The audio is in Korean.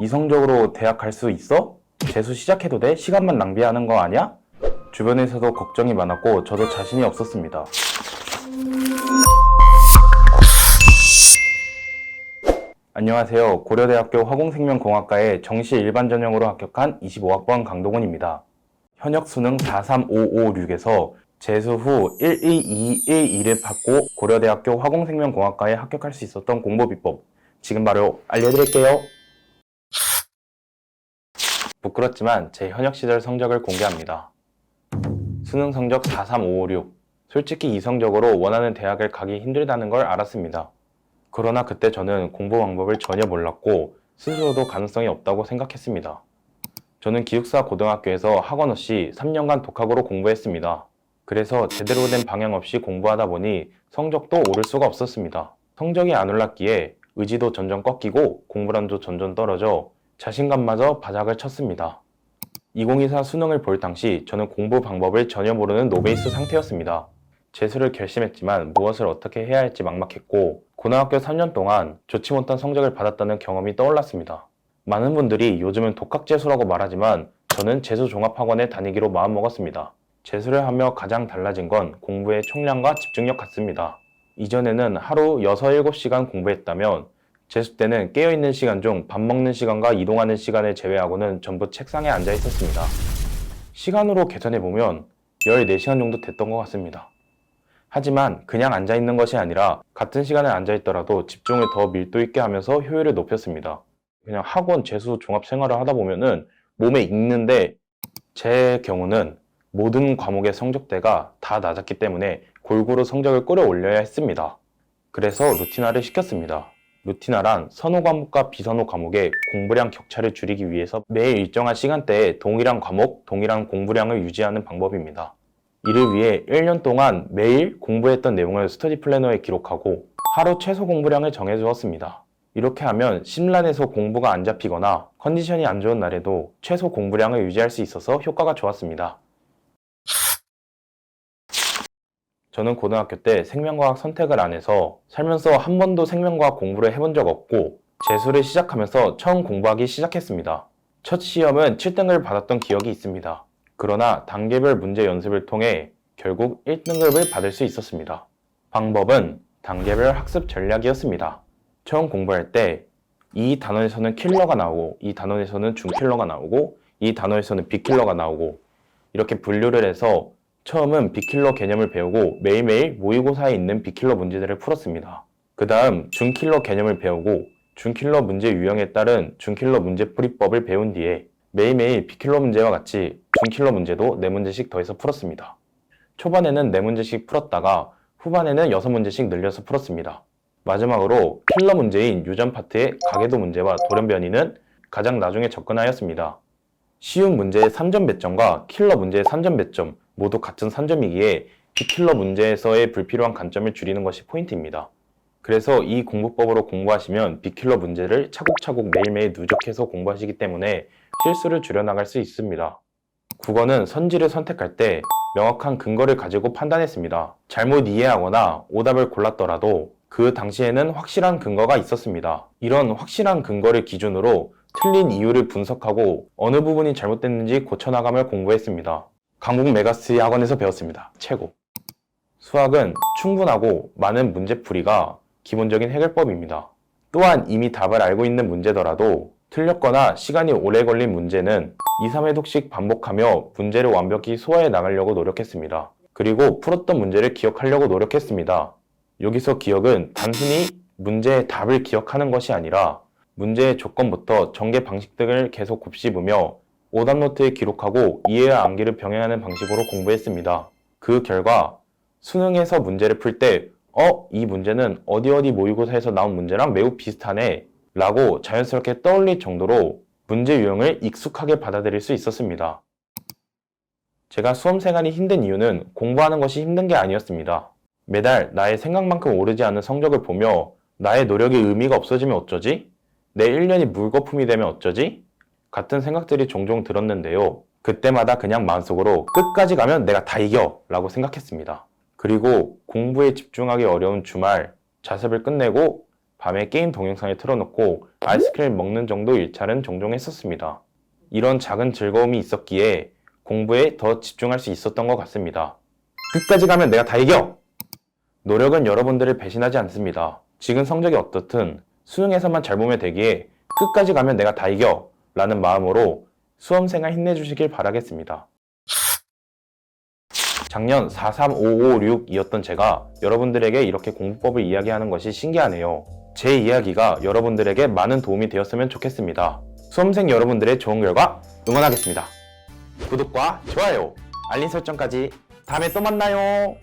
이성적으로 대학 갈 수 있어? 재수 시작해도 돼? 시간만 낭비하는 거 아니야? 주변에서도 걱정이 많았고 저도 자신이 없었습니다. 안녕하세요. 고려대학교 화공생명공학과에 정시 일반 전형으로 합격한 25학번 강동원입니다. 현역 수능 43556에서 재수 후 12211을 받고 고려대학교 화공생명공학과에 합격할 수 있었던 공부 비법 지금 바로 알려드릴게요. 부끄럽지만 제 현역 시절 성적을 공개합니다. 수능 성적 43556. 솔직히 이성적으로 원하는 대학을 가기 힘들다는 걸 알았습니다. 그러나 그때 저는 공부 방법을 전혀 몰랐고 스스로도 가능성이 없다고 생각했습니다. 저는 기숙사 고등학교에서 학원 없이 3년간 독학으로 공부했습니다. 그래서 제대로 된 방향 없이 공부하다 보니 성적도 오를 수가 없었습니다. 성적이 안 올랐기에 의지도 점점 꺾이고 공부량도 점점 떨어져 자신감마저 바닥을 쳤습니다. 2024 수능을 볼 당시 저는 공부 방법을 전혀 모르는 노베이스 상태였습니다. 재수를 결심했지만 무엇을 어떻게 해야 할지 막막했고 고등학교 3년 동안 좋지 못한 성적을 받았다는 경험이 떠올랐습니다. 많은 분들이 요즘은 독학재수라고 말하지만 저는 재수종합학원에 다니기로 마음먹었습니다. 재수를 하며 가장 달라진 건 공부의 총량과 집중력 같습니다. 이전에는 하루 6, 7시간 공부했다면 재수 때는 깨어있는 시간 중 밥 먹는 시간과 이동하는 시간을 제외하고는 전부 책상에 앉아 있었습니다. 시간으로 계산해보면 14시간 정도 됐던 것 같습니다. 하지만 그냥 앉아 있는 것이 아니라 같은 시간에 앉아 있더라도 집중을 더 밀도 있게 하면서 효율을 높였습니다. 그냥 학원 재수 종합 생활을 하다 보면은 몸에 익는데 제 경우는 모든 과목의 성적대가 다 낮았기 때문에 골고루 성적을 끌어올려야 했습니다. 그래서 루틴화를 시켰습니다. 루틴화란 선호 과목과 비선호 과목의 공부량 격차를 줄이기 위해서 매일 일정한 시간대에 동일한 과목, 동일한 공부량을 유지하는 방법입니다. 이를 위해 1년 동안 매일 공부했던 내용을 스터디 플래너에 기록하고 하루 최소 공부량을 정해주었습니다. 이렇게 하면 심란해서 공부가 안 잡히거나 컨디션이 안 좋은 날에도 최소 공부량을 유지할 수 있어서 효과가 좋았습니다. 저는 고등학교 때 생명과학 선택을 안 해서 살면서 한 번도 생명과학 공부를 해본 적 없고 재수를 시작하면서 처음 공부하기 시작했습니다. 첫 시험은 7등급을 받았던 기억이 있습니다. 그러나 단계별 문제 연습을 통해 결국 1등급을 받을 수 있었습니다. 방법은 단계별 학습 전략이었습니다. 처음 공부할 때 이 단원에서는 킬러가 나오고 이 단원에서는 중킬러가 나오고 이 단원에서는 B킬러가 나오고 이렇게 분류를 해서 처음은 B킬러 개념을 배우고 매일매일 모의고사에 있는 B킬러 문제들을 풀었습니다. 그 다음 중킬러 개념을 배우고 중킬러 문제 유형에 따른 중킬러 문제풀이법을 배운 뒤에 매일매일 B킬러 문제와 같이 중킬러 문제도 4문제씩 더해서 풀었습니다. 초반에는 4문제씩 풀었다가 후반에는 6문제씩 늘려서 풀었습니다. 마지막으로 킬러 문제인 유전 파트의 가계도 문제와 돌연변이는 가장 나중에 접근하였습니다. 쉬운 문제의 3점 배점과 킬러 문제의 3점 배점 모두 같은 3점이기에 B킬러 문제에서의 불필요한 관점을 줄이는 것이 포인트입니다. 그래서 이 공부법으로 공부하시면 B킬러 문제를 차곡차곡 매일매일 누적해서 공부하시기 때문에 실수를 줄여나갈 수 있습니다. 국어는 선지를 선택할 때 명확한 근거를 가지고 판단했습니다. 잘못 이해하거나 오답을 골랐더라도 그 당시에는 확실한 근거가 있었습니다. 이런 확실한 근거를 기준으로 틀린 이유를 분석하고 어느 부분이 잘못됐는지 고쳐나가며 공부했습니다. 강북 메가스터디 학원에서 배웠습니다. 최고! 수학은 충분하고 많은 문제풀이가 기본적인 해결법입니다. 또한 이미 답을 알고 있는 문제더라도 틀렸거나 시간이 오래 걸린 문제는 2, 3회독씩 반복하며 문제를 완벽히 소화해 나가려고 노력했습니다. 그리고 풀었던 문제를 기억하려고 노력했습니다. 여기서 기억은 단순히 문제의 답을 기억하는 것이 아니라 문제의 조건부터 전개 방식 등을 계속 곱씹으며 오답노트에 기록하고 이해와 암기를 병행하는 방식으로 공부했습니다. 그 결과 수능에서 문제를 풀 때 이 문제는 어디 모의고사에서 나온 문제랑 매우 비슷하네 라고 자연스럽게 떠올릴 정도로 문제 유형을 익숙하게 받아들일 수 있었습니다. 제가 수험생활이 힘든 이유는 공부하는 것이 힘든 게 아니었습니다. 매달 나의 생각만큼 오르지 않는 성적을 보며 나의 노력이 의미가 없어지면 어쩌지? 내 1년이 물거품이 되면 어쩌지? 같은 생각들이 종종 들었는데요. 그때마다 그냥 마음속으로 끝까지 가면 내가 다 이겨! 라고 생각했습니다. 그리고 공부에 집중하기 어려운 주말, 자습을 끝내고 밤에 게임 동영상을 틀어놓고 아이스크림 먹는 정도 일탈은 종종 했었습니다. 이런 작은 즐거움이 있었기에 공부에 더 집중할 수 있었던 것 같습니다. 끝까지 가면 내가 다 이겨! 노력은 여러분들을 배신하지 않습니다. 지금 성적이 어떻든 수능에서만 잘 보면 되기에 끝까지 가면 내가 다 이겨! 라는 마음으로 수험생활 힘내주시길 바라겠습니다. 작년 43556이었던 제가 여러분들에게 이렇게 공부법을 이야기하는 것이 신기하네요. 제 이야기가 여러분들에게 많은 도움이 되었으면 좋겠습니다. 수험생 여러분들의 좋은 결과 응원하겠습니다. 구독과 좋아요, 알림 설정까지 다음에 또 만나요.